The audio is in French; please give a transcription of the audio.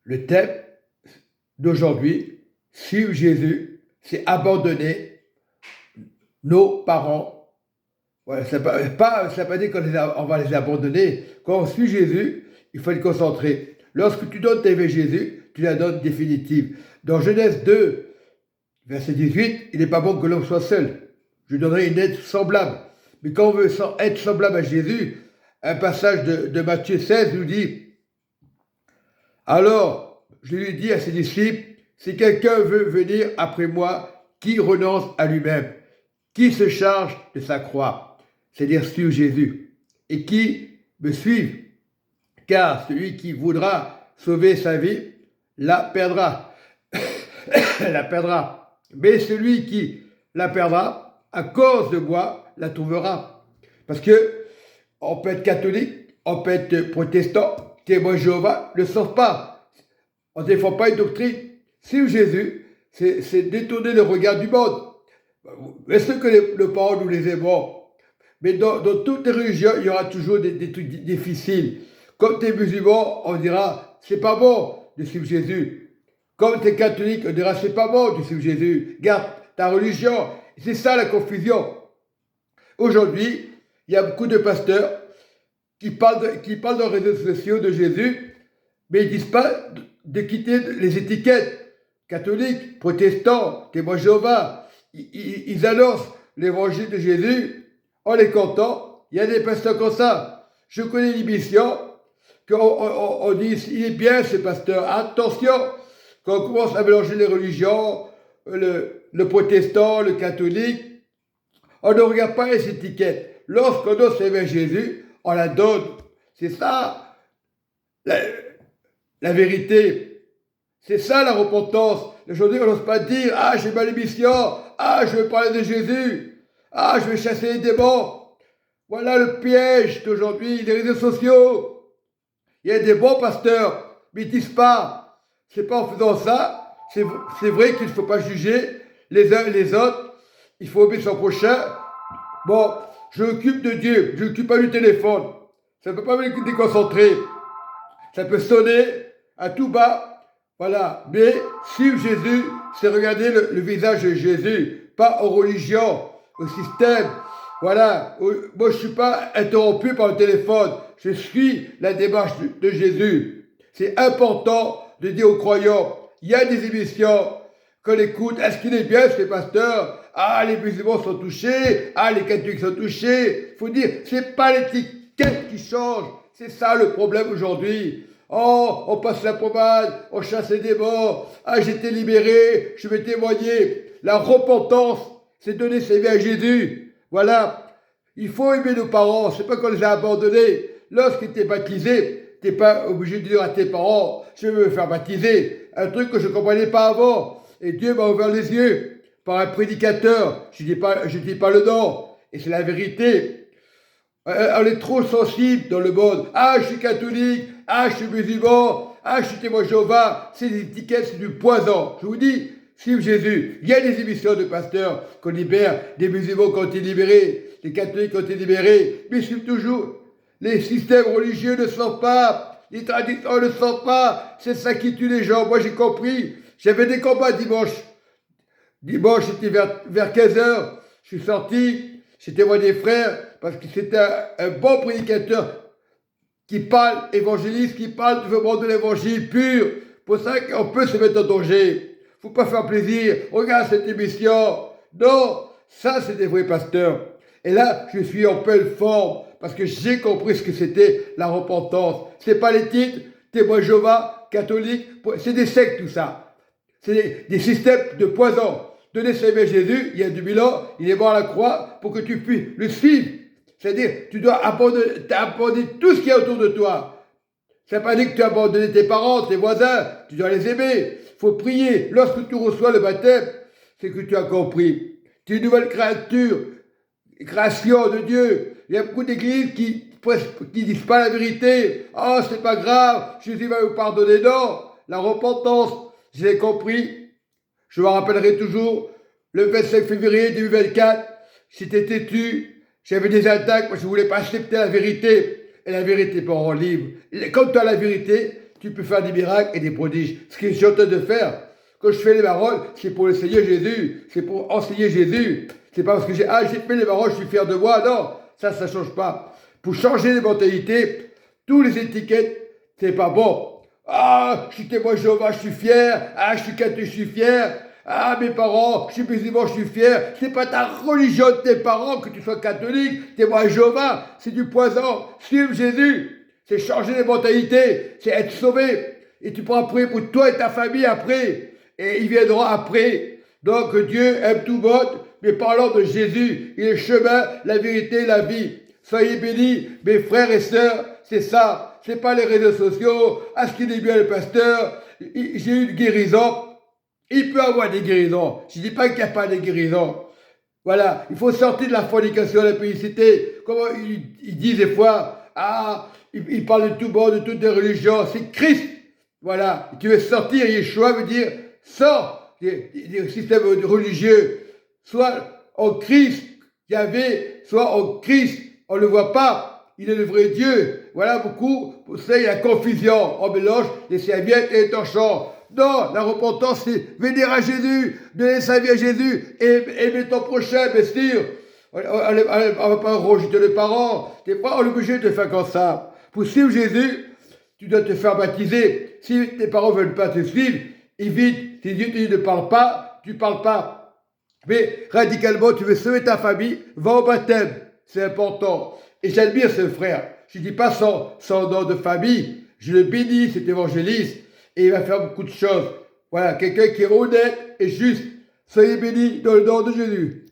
Le thème d'aujourd'hui, suivre Jésus, c'est abandonner nos parents. Voilà, ça ne veut pas dire qu'on va les abandonner. Quand on suit Jésus, il faut être concentré. Lorsque tu donnes ta vie à Jésus, tu la donnes définitive. Dans Genèse 2, verset 18, il n'est pas bon que l'homme soit seul. Je donnerai une aide semblable. Mais quand on veut être semblable à Jésus, un passage de Matthieu 16 nous dit, alors, je lui dis à ses disciples, si quelqu'un veut venir après moi, qui renonce à lui-même, qui se charge de sa croix, c'est-à-dire suivre Jésus, et qui me suive, car celui qui voudra sauver sa vie, la perdra. La perdra. Mais celui qui la perdra, à cause de moi, la trouvera. Parce que on peut être catholique, on peut être protestant, témoin de Jéhovah, ne sauve pas. On ne défend pas une doctrine. Suivre Jésus, c'est détourner le regard du monde. Mais ce que le parole nous les aimons. Mais dans toutes les religions, il y aura toujours des trucs difficiles. Comme tu es musulman, on dira, c'est pas bon de suivre Jésus. Comme tu es catholique, on dira, c'est pas bon de suivre Jésus. Garde ta religion. C'est ça la confusion. Aujourd'hui, il y a beaucoup de pasteurs qui parlent dans les réseaux sociaux de Jésus, mais ils ne disent pas de quitter les étiquettes. Catholiques, protestants, témoins de Jéhovah, ils annoncent l'évangile de Jésus en les comptant. Il y a des pasteurs comme ça. Je connais l'émission qu'on dit, il est bien ce pasteur. Attention, quand on commence à mélanger les religions, le protestant, le catholique, on ne regarde pas les étiquettes. Lorsqu'on donne vers Jésus, on la donne. C'est ça la vérité. C'est ça la repentance. Aujourd'hui, on n'ose pas dire, ah, j'ai mal l'émission, ah, je veux parler de Jésus, ah, je vais chasser les démons. Voilà le piège d'aujourd'hui, les réseaux sociaux. Il y a des bons pasteurs, mais ils ne disent pas. C'est pas en faisant ça, c'est vrai qu'il ne faut pas juger les uns et les autres. Il faut obéir son prochain. Bon, je m'occupe de Dieu, je m'occupe pas du téléphone. Ça ne peut pas me déconcentrer. Ça peut sonner à tout bas. Voilà. Mais suivre Jésus, c'est regarder le visage de Jésus, pas aux religions, au système. Voilà. Moi, je ne suis pas interrompu par le téléphone. Je suis la démarche de Jésus. C'est important de dire aux croyants, il y a des émissions qu'on écoute. Est-ce qu'il est bien, ce pasteur? Ah, les musulmans sont touchés. Ah, les catholiques sont touchés. Il faut dire, c'est pas l'étiquette qui change. C'est ça le problème aujourd'hui. Oh, on passe la pommade, on chasse les démons. Ah, j'étais libéré, je vais témoigner. La repentance, c'est donner sa vie à Jésus. Voilà. Il faut aimer nos parents. C'est pas qu'on les a abandonnés. Lorsque tu es baptisé, tu n'es pas obligé de dire à tes parents, je vais me faire baptiser. Un truc que je ne comprenais pas avant. Et Dieu m'a ouvert les yeux par un prédicateur. Je ne dis pas le nom. Et c'est la vérité. On est trop sensible dans le monde. Ah, je suis catholique. Ah, je suis musulman. Ah, je suis témoin de Jéhovah. C'est des étiquettes, c'est du poison. Je vous dis, suivre Jésus. Il y a des émissions de pasteurs qu'on libère, des musulmans qui ont été libérés, des catholiques qui ont été libérés. Mais suivent toujours. Les systèmes religieux ne sont pas. Les traditions ne sont pas. C'est ça qui tue les gens. Moi, j'ai compris. J'avais des combats dimanche. Dimanche, c'était vers 15h. Je suis sorti. J'ai témoigné des frères parce que c'était un bon prédicateur qui parle évangéliste, qui parle vraiment de l'évangile pur. Pour ça qu'on peut se mettre en danger. Faut pas faire plaisir. Regarde cette émission. Non, ça c'est des vrais pasteurs. Et là, je suis en pleine forme parce que j'ai compris ce que c'était la repentance. C'est pas les titres, témoin Jéhovah, catholique, c'est des sectes tout ça. C'est des systèmes de poison. Donner sa vie à Jésus, il y a 2000 ans, il est mort à la croix pour que tu puisses le suivre. C'est-à-dire, tu dois abandonner tout ce qui est autour de toi. Ça ne veut pas dire que tu as abandonné tes parents, tes voisins, tu dois les aimer. Il faut prier. Lorsque tu reçois le baptême, c'est que tu as compris. Tu es une nouvelle création de Dieu. Il y a beaucoup d'églises qui disent pas la vérité. Oh, c'est pas grave, Jésus va vous pardonner. Non, la repentance, j'ai compris. Je me rappellerai toujours, le 25 février 2024, j'étais têtu, j'avais des attaques, moi je ne voulais pas accepter la vérité. Et la vérité peut rendre libre. Quand tu as la vérité, tu peux faire des miracles et des prodiges. Ce que je suis en train de faire, quand je fais les paroles, c'est pour le Seigneur Jésus, c'est pour enseigner Jésus. C'est pas parce que j'ai fait les paroles, je suis fier de moi. Non, ça ne change pas. Pour changer les mentalités, tous les étiquettes, c'est pas bon. Ah, je suis témoin Jéhovah, je suis fier. Ah, je suis catholique, je suis fier. Ah, mes parents, je suis musulman, je suis fier. C'est pas ta religion de tes parents que tu sois catholique, témoin Jéhovah. C'est du poison. Suivre Jésus, c'est changer les mentalités, c'est être sauvé. Et tu pourras prier pour toi et ta famille après. Et ils viendront après. Donc Dieu aime tout le monde, mais parlons de Jésus. Il est le chemin, la vérité, la vie. Soyez bénis, mes frères et sœurs, c'est ça. C'est pas les réseaux sociaux. À ce qu'il est bien le pasteur, j'ai eu une guérison. Il peut avoir des guérisons. Je ne dis pas qu'il n'y a pas de guérisons. Voilà, il faut sortir de la fornication, de la publicité. Comment ils disent des fois, ils parlent de tout bon, de toutes les religions. C'est Christ. Voilà, et tu veux sortir, Yeshua veut dire, sors des systèmes religieux. Soit en Christ, Yahvé, soit en Christ, on ne le voit pas. Il est le vrai Dieu. Voilà, beaucoup, pour ça, il y a confusion. On mélange les serviettes et les torchons. Non, la repentance, c'est venir à Jésus, donner sa vie à Jésus, et aimer ton prochain, bien sûr. On ne va pas rejeter les parents. Tu n'es pas obligé de faire comme ça. Pour suivre Jésus, tu dois te faire baptiser. Si tes parents ne veulent pas te suivre, évite. Si Dieu te dit ne parle pas, tu ne parles pas. Mais radicalement, tu veux sauver ta famille, va au baptême. C'est important. Et j'admire ce frère. Je ne dis pas son nom de famille. Je le bénis, cet évangéliste. Et il va faire beaucoup de choses. Voilà, quelqu'un qui est honnête et juste. Soyez bénis dans le nom de Jésus.